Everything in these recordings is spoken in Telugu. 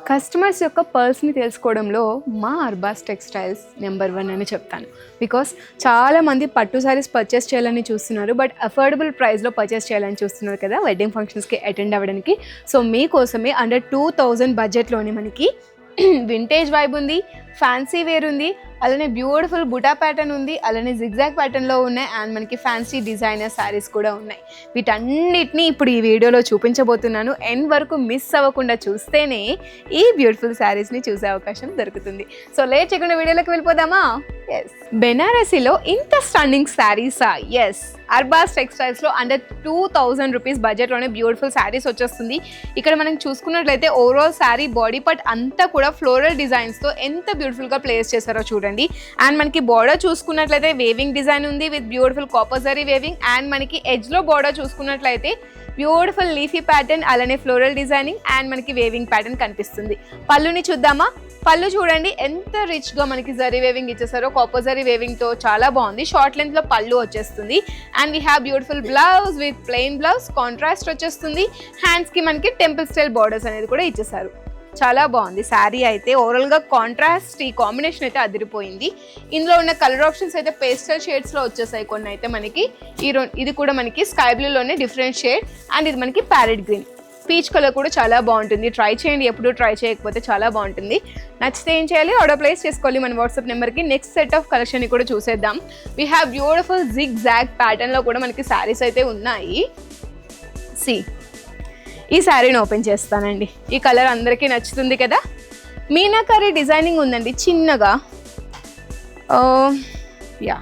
కస్టమర్స్ యొక్క పర్స్ని తెలుసుకోవడంలో మా అర్బాస్ టెక్స్టైల్స్ నెంబర్ 1 అని చెప్తాను. బికాస్ చాలామంది పట్టు సారీస్ పర్చేస్ చేయాలని చూస్తున్నారు, బట్ అఫోర్డబుల్ ప్రైస్లో పర్చేస్ చేయాలని చూస్తున్నారు కదా వెడ్డింగ్ ఫంక్షన్స్కి అటెండ్ అవ్వడానికి. సో మీకోసమే అండర్ 2000 బడ్జెట్లోనే మనకి వింటేజ్ వైబ్ ఉంది, ఫ్యాన్సీ వేర్ ఉంది, అలానే బ్యూటిఫుల్ బుటా ప్యాటర్న్ ఉంది, అలానే జిగ్జాగ్ ప్యాటర్న్లో ఉన్నాయి, అండ్ మనకి ఫ్యాన్సీ డిజైనర్ శారీస్ కూడా ఉన్నాయి. వీటన్నిటిని ఇప్పుడు ఈ వీడియోలో చూపించబోతున్నాను. ఎండ్ వరకు మిస్ అవ్వకుండా చూస్తేనే ఈ బ్యూటిఫుల్ శారీస్ని చూసే అవకాశం దొరుకుతుంది. సో లేట్ చేయకుండా వీడియోలోకి వెళ్ళిపోదామా? ఎస్, బెనారసీలో ఇంత స్టన్నింగ్ శారీసా? ఎస్, అర్బాస్ టెక్స్టైల్స్లో అండర్ 2000 రూపీస్ బడ్జెట్లోనే బ్యూటిఫుల్ శారీస్ వచ్చేస్తుంది. ఇక్కడ మనం చూసుకున్నట్లయితే ఓవరాల్ శారీ బాడీ పార్ట్ అంతా కూడా ఫ్లోరల్ డిజైన్స్తో ఎంత బ్యూటిఫుల్గా ప్లేస్ చేశారో చూడండి. అండ్ మనకి బార్డర్ చూసుకున్నట్లయితే వేవింగ్ డిజైన్ ఉంది with beautiful copper zari weaving. And మనకి ఎడ్జ్లో బార్డర్ చూసుకున్నట్లయితే బ్యూటిఫుల్ లీఫీ ప్యాటర్న్, అలానే ఫ్లోరల్ డిజైనింగ్ అండ్ మనకి వేవింగ్ ప్యాటర్న్ కనిపిస్తుంది. పళ్ళుని చూద్దామా? పళ్ళు చూడండి ఎంత రిచ్గా మనకి జరీ వేవింగ్ ఇచ్చేసారో, కాపర్ జరీ వేవింగ్తో చాలా బాగుంది. షార్ట్ లెంత్లో పళ్ళు వచ్చేస్తుంది. And we have beautiful blouse with plain blouse, contrast వచ్చేస్తుంది. హ్యాండ్స్కి మనకి టెంపుల్ స్టైల్ బార్డర్స్ అనేది కూడా ఇచ్చేసారు. చాలా బాగుంది శారీ అయితే. ఓవరాల్గా కాంట్రాస్ట్ ఈ కాంబినేషన్ అయితే అదిరిపోయింది. ఇందులో ఉన్న కలర్ ఆప్షన్స్ అయితే పేస్టల్ షేడ్స్లో వచ్చేసాయి. కొన్ని అయితే మనకి ఇది కూడా మనకి స్కై బ్లూలోనే డిఫరెంట్ షేడ్, అండ్ ఇది మనకి ప్యారెట్ గ్రీన్, పీచ్ కలర్ కూడా చాలా బాగుంటుంది. ట్రై చేయండి, ఎప్పుడు ట్రై చేయకపోతే చాలా బాగుంటుంది. నచ్చితే ఏం చేయాలి? ఆర్డర్ ప్లేస్ చేసుకోవాలి మన వాట్సాప్ నెంబర్కి. నెక్స్ట్ సెట్ ఆఫ్ కలెక్షన్ని కూడా చూసేద్దాం. We have beautiful zig zag ప్యాటర్న్లో కూడా మనకి శారీస్ అయితే ఉన్నాయి. ఈ శారీని ఓపెన్ చేస్తానండి. ఈ కలర్ అందరికీ నచ్చుతుంది కదా. మీనాకరీ డిజైనింగ్ ఉందండి చిన్నగా. Yeah,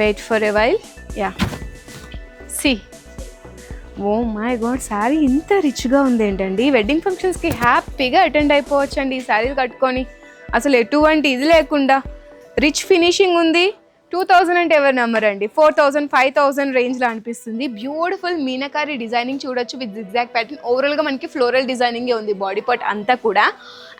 wait for a while. Yeah, oh my god, sari ఇంత రిచ్గా ఉంది ఏంటండి. వెడ్డింగ్ ఫంక్షన్స్కి హ్యాపీగా అటెండ్ అయిపోవచ్చండి ఈ శారీ కట్టుకొని. అసలు ఎటువంటి ఇది లేకుండా రిచ్ ఫినిషింగ్ ఉంది. 2000 అంటే ఎవరు నమ్మరండి. 4000, 5000 రేంజ్లో అనిపిస్తుంది. బ్యూటిఫుల్ మీనాకారి డిజైనింగ్ చూడొచ్చు విత్ జిగ్జాగ్ ప్యాటర్న్. ఓవరాల్గా మనకి ఫ్లోరల్ డిజైనింగే ఉంది బాడీ పార్ట్ అంతా కూడా.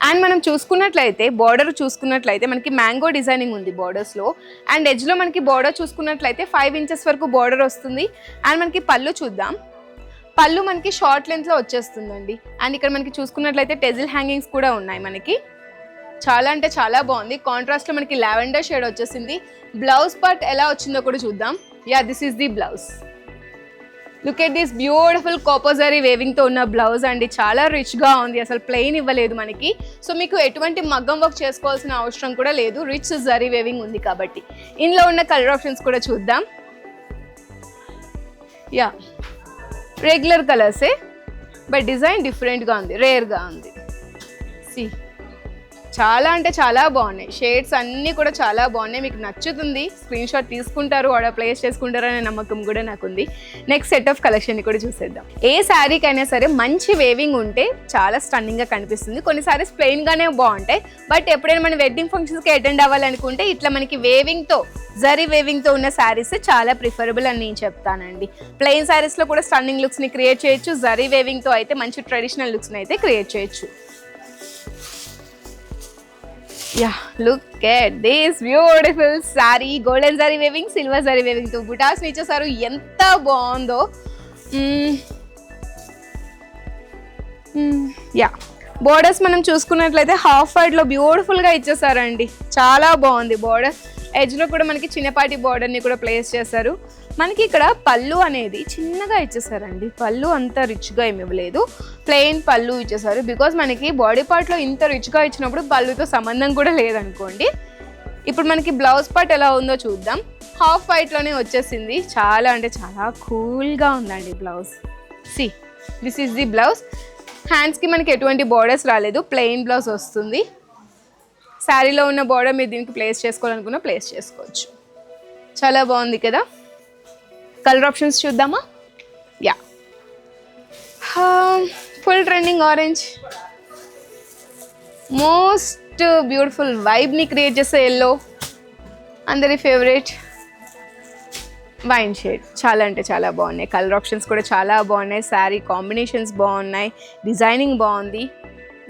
అండ్ మనం చూసుకున్నట్లయితే బార్డర్ చూసుకున్నట్లయితే మనకి మ్యాంగో డిజైనింగ్ ఉంది బార్డర్స్లో. అండ్ ఎడ్జ్లో మనకి బార్డర్ చూసుకున్నట్లయితే 5 ఇంచెస్ వరకు బార్డర్ వస్తుంది. అండ్ మనకి పళ్ళు చూద్దాం. పళ్ళు మనకి షార్ట్ లెంత్లో వచ్చేస్తుందండి. అండ్ ఇక్కడ మనకి చూసుకున్నట్లయితే టెజిల్ హ్యాంగింగ్స్ కూడా ఉన్నాయి మనకి. చాలా అంటే చాలా బాగుంది. కాంట్రాస్ట్లో మనకి లావెండర్ షేడ్ వచ్చేసింది. బ్లౌజ్ పార్ట్ ఎలా వచ్చిందో కూడా చూద్దాం. Yeah, this is the blouse. Look at this beautiful copper zari వేవింగ్తో ఉన్న బ్లౌజ్ అండి. చాలా రిచ్గా ఉంది, అసలు ప్లెయిన్ ఇవ్వలేదు మనకి. సో మీకు ఎటువంటి మగ్గం వర్క్ చేసుకోవాల్సిన అవసరం కూడా లేదు, రిచ్ జరీ వేవింగ్ ఉంది కాబట్టి. ఇందులో ఉన్న కలర్ ఆప్షన్స్ కూడా చూద్దాం. యా, రెగ్యులర్ కలర్సే, బట్ డిజైన్ డిఫరెంట్గా ఉంది, రేర్గా ఉంది. చాలా అంటే చాలా బాగున్నాయి. షేడ్స్ అన్నీ కూడా చాలా బాగున్నాయి. మీకు నచ్చుతుంది, స్క్రీన్ షాట్ తీసుకుంటారు, ఆర్డర్ ప్లేస్ చేసుకుంటారనే నమ్మకం కూడా నాకుంది. నెక్స్ట్ సెట్ ఆఫ్ కలెక్షన్ని కూడా చూసేద్దాం. ఏ శారీకైనా సరే మంచి వేవింగ్ ఉంటే చాలా స్టన్నింగ్గా కనిపిస్తుంది. కొన్ని సారీస్ ప్లెయిన్గానే బాగుంటాయి, బట్ ఎప్పుడైనా మనం వెడ్డింగ్ ఫంక్షన్స్కి అటెండ్ అవ్వాలనుకుంటే ఇట్లా మనకి వేవింగ్తో, జరీ వేవింగ్తో ఉన్న శారీస్ చాలా ప్రిఫరబుల్ అని నేను చెప్తానండి. ప్లెయిన్ శారీస్లో కూడా స్టన్నింగ్ లుక్స్ని క్రియేట్ చేయొచ్చు, జరీ వేవింగ్తో అయితే మంచి ట్రెడిషనల్ లుక్స్ని అయితే క్రియేట్ చేయొచ్చు. Yeah, look at this beautiful sorry. Golden zari weaving, silver zari weaving తో బుటాస్ ఇచ్చేసారు. ఎంత బాగుందో. యా, బోర్డర్స్ మనం చూసుకున్నట్లయితే హాఫ్ వైడ్లో బ్యూటిఫుల్గా ఇచ్చేసారండి. చాలా బాగుంది బోర్డర్. ఎడ్జ్లో కూడా మనకి చిన్నపాటి బోర్డర్ని కూడా ప్లేస్ చేశారు. మనకి ఇక్కడ పళ్ళు అనేది చిన్నగా ఇచ్చేసారండి. పళ్ళు అంత రిచ్గా ఏమి ఇవ్వలేదు, ప్లెయిన్ పళ్ళు ఇచ్చేసారు. బికాజ్ మనకి బాడీ పార్ట్లో ఇంత రిచ్గా ఇచ్చినప్పుడు పళ్ళుతో సంబంధం కూడా లేదనుకోండి. ఇప్పుడు మనకి బ్లౌజ్ పార్ట్ ఎలా ఉందో చూద్దాం. హాఫ్ వైట్లోనే వచ్చేసింది. చాలా అంటే చాలా కూల్గా ఉందండి blouse. This is the blouse. హ్యాండ్స్కి మనకి ఎటువంటి బార్డర్స్ రాలేదు, ప్లెయిన్ బ్లౌజ్ వస్తుంది. శారీలో ఉన్న బార్డర్ మీరు దీనికి ప్లేస్ చేసుకోవాలనుకున్నా ప్లేస్ చేసుకోవచ్చు. చాలా బాగుంది కదా. కలర్ ఆప్షన్స్ చూద్దామా? Yeah, full trending orange, most beautiful వైబ్ని క్రియేట్ చేసే ఎల్లో, అందరి ఫేవరెట్ వైన్ షేడ్. చాలా అంటే చాలా బాగున్నాయి. కలర్ ఆప్షన్స్ కూడా చాలా బాగున్నాయి. శారీ కాంబినేషన్స్ బాగున్నాయి, డిజైనింగ్ బాగుంది.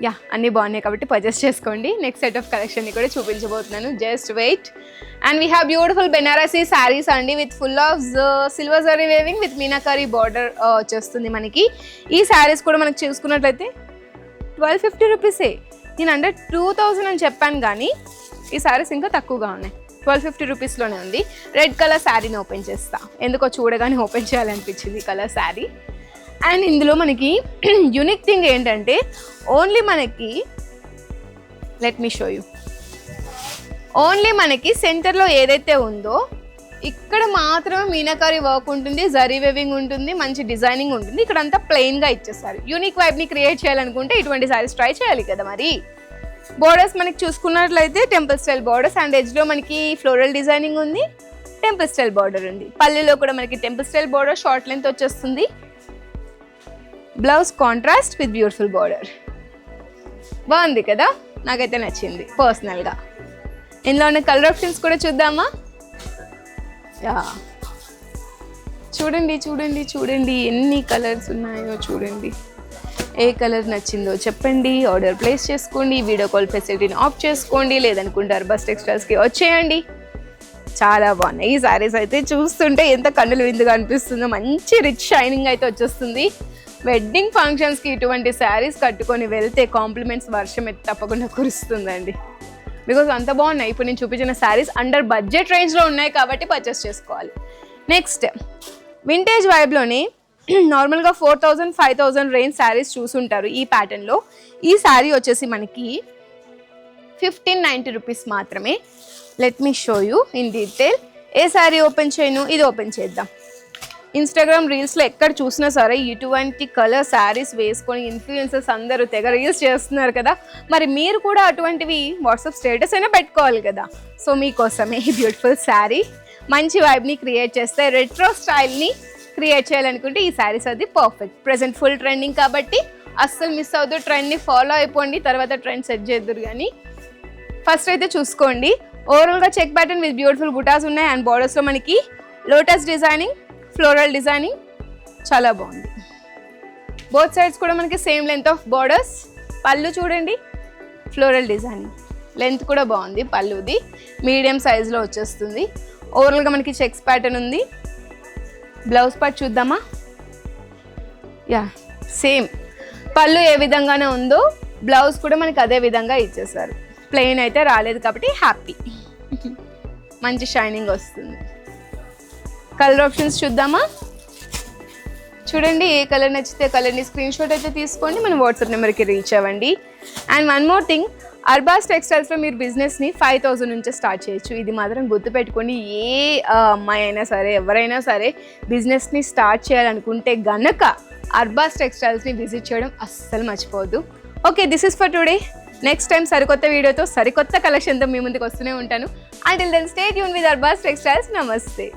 యా, అన్నీ బాగున్నాయి కాబట్టి పర్చేస్ చేసుకోండి. నెక్స్ట్ సెట్ ఆఫ్ కలెక్షన్ని కూడా చూపించబోతున్నాను. Just wait. And we have beautiful Banarasi saris అండి with full of silver zari weaving with meenakari border వచ్చేస్తుంది మనకి. ఈ శారీస్ కూడా మనకు చూసుకున్నట్లయితే 1250 రూపీసే. నేను అండర్ 2000 అని చెప్పాను కానీ ఈ శారీస్ ఇంకా తక్కువగా ఉన్నాయి. 1250 రూపీస్లోనే ఉంది. రెడ్ కలర్ శారీని ఓపెన్ చేస్తా, ఎందుకో చూడగానే ఓపెన్ చేయాలనిపించింది కలర్ శారీ. అండ్ ఇందులో మనకి యూనిక్ థింగ్ ఏంటంటే ఓన్లీ మనకి let me show you, only మనకి సెంటర్లో ఏదైతే ఉందో ఇక్కడ మాత్రమే మీనాకారి వర్క్ ఉంటుంది, జరీ వెవింగ్ ఉంటుంది, మంచి డిజైనింగ్ ఉంటుంది. ఇక్కడ అంతా ప్లెయిన్గా ఇచ్చేస్తారు. యూనిక్ వైబ్ని క్రియేట్ చేయాలనుకుంటే ఇటువంటి శారీస్ ట్రై చేయాలి కదా మరి. బోర్డర్స్ మనకి చూసుకున్నట్లయితే టెంపుల్ స్టైల్ బోర్డర్స్ అండ్ ఎడ్జ్లో మనకి ఫ్లోరల్ డిజైనింగ్ ఉంది, టెంపుల్ స్టైల్ బార్డర్ ఉంది. పల్లెలో కూడా మనకి temple style border short length వచ్చేస్తుంది. Blouse contrast with beautiful border. బాగుంది కదా, నాకైతే నచ్చింది పర్సనల్గా. ఇందులో ఉన్న కలర్ ఆప్షన్స్ కూడా చూద్దామా? యా, చూడండి చూడండి చూడండి ఎన్ని కలర్స్ ఉన్నాయో చూడండి. ఏ కలర్ నచ్చిందో చెప్పండి, ఆర్డర్ ప్లేస్ చేసుకోండి, వీడియో కాల్ ఫెసిలిటీని ఆఫ్ చేసుకోండి, లేదనుకుంటే అర్బాస్ టెక్స్టైల్స్కి వచ్చేయండి. చాలా బాగున్నాయి ఈ శారీస్ అయితే. చూస్తుంటే ఎంత కన్నులు విందుగా అనిపిస్తుందో. మంచి రిచ్ షైనింగ్ అయితే వచ్చేస్తుంది. వెడ్డింగ్ ఫంక్షన్స్కి ఇటువంటి శారీస్ కట్టుకొని వెళ్తే కాంప్లిమెంట్స్ వర్షం అయితే తప్పకుండా కురుస్తుందండి. బికాజ్ అంత బాగున్నాయి. ఇప్పుడు నేను చూపించిన శారీస్ అండర్ బడ్జెట్ రేంజ్లో ఉన్నాయి కాబట్టి పర్చేస్ చేసుకోవాలి. నెక్స్ట్ వింటేజ్ వైబ్లోనే నార్మల్గా 4000 5000 రేంజ్ శారీస్ చూసుంటారు ఈ ప్యాటర్న్లో. ఈ శారీ వచ్చేసి మనకి 1590 రూపీస్ మాత్రమే. Let me show you in detail. A sari open చేయను, ఇది ఓపెన్ చేద్దాం. ఇన్స్టాగ్రామ్ రీల్స్లో ఎక్కడ చూసినా సరే ఇటువంటి కలర్ శారీస్ వేసుకొని ఇన్ఫ్లుయెన్సర్స్ అందరూ తెగ రీల్స్ చేస్తున్నారు కదా. మరి మీరు కూడా అటువంటివి వాట్సాప్ స్టేటస్ అయినా పెట్టుకోవాలి కదా. సో మీకోసమే ఈ బ్యూటిఫుల్ శారీ మంచి వైబ్ని క్రియేట్ చేస్తే, రెట్రో స్టైల్ని క్రియేట్ చేయాలనుకుంటే ఈ శారీస్ అది పర్ఫెక్ట్. ప్రెసెంట్ ఫుల్ ట్రెండింగ్ కాబట్టి అస్సలు మిస్ అవుతూ ట్రెండ్ని ఫాలో అయిపోండి, తర్వాత ట్రెండ్ సెట్ చేద్దురు. కానీ ఫస్ట్ అయితే చూసుకోండి. ఓవరాల్గా చెక్ ప్యాటర్న్ విత్ బ్యూటిఫుల్ బుటాస్ ఉన్నాయి అండ్ బార్డర్స్లో మనకి లోటస్ డిజైనింగ్, ఫ్లోరల్ డిజైనింగ్ చాలా బాగుంది. బోత్ సైడ్స్ కూడా మనకి సేమ్ లెంత్ ఆఫ్ బార్డర్స్. పళ్ళు చూడండి, ఫ్లోరల్ డిజైనింగ్, లెంత్ కూడా బాగుంది. పళ్ళుది మీడియం సైజులో వచ్చేస్తుంది. ఓవరాల్గా మనకి చెక్స్ ప్యాటర్న్ ఉంది. బ్లౌజ్ పార్ట్ చూద్దామా? యా, సేమ్ పళ్ళు ఏ విధంగానే ఉందో బ్లౌజ్ కూడా మనకి అదే విధంగా ఇచ్చేసారు. ప్లెయిన్ అయితే రాలేదు కాబట్టి హ్యాపీ. మంచి షైనింగ్ వస్తుంది. కలర్ ఆప్షన్స్ చూద్దామా? చూడండి, ఏ కలర్ నచ్చితే కలర్ని స్క్రీన్ షాట్ అయితే తీసుకోండి, మన వాట్సాప్ నెంబర్కి రీచ్ అవ్వండి. And one more thing, Arbaz టెక్స్టైల్స్లో మీరు బిజినెస్ని 5000 నుంచి స్టార్ట్ చేయొచ్చు. ఇది మాత్రం గుర్తుపెట్టుకోండి. ఏ అమ్మాయి అయినా సరే, ఎవరైనా సరే బిజినెస్ని స్టార్ట్ చేయాలనుకుంటే గనక అర్బాస్ టెక్స్టైల్స్ని విజిట్ చేయడం అస్సలు మర్చిపోవద్దు. Okay, this is for today. Next time సరికొత్త వీడియోతో సరికొత్త కలెక్షన్తో మీ ముందుకు వస్తూనే ఉంటాను. Until then stay tune with Arbaz textiles. నమస్తే.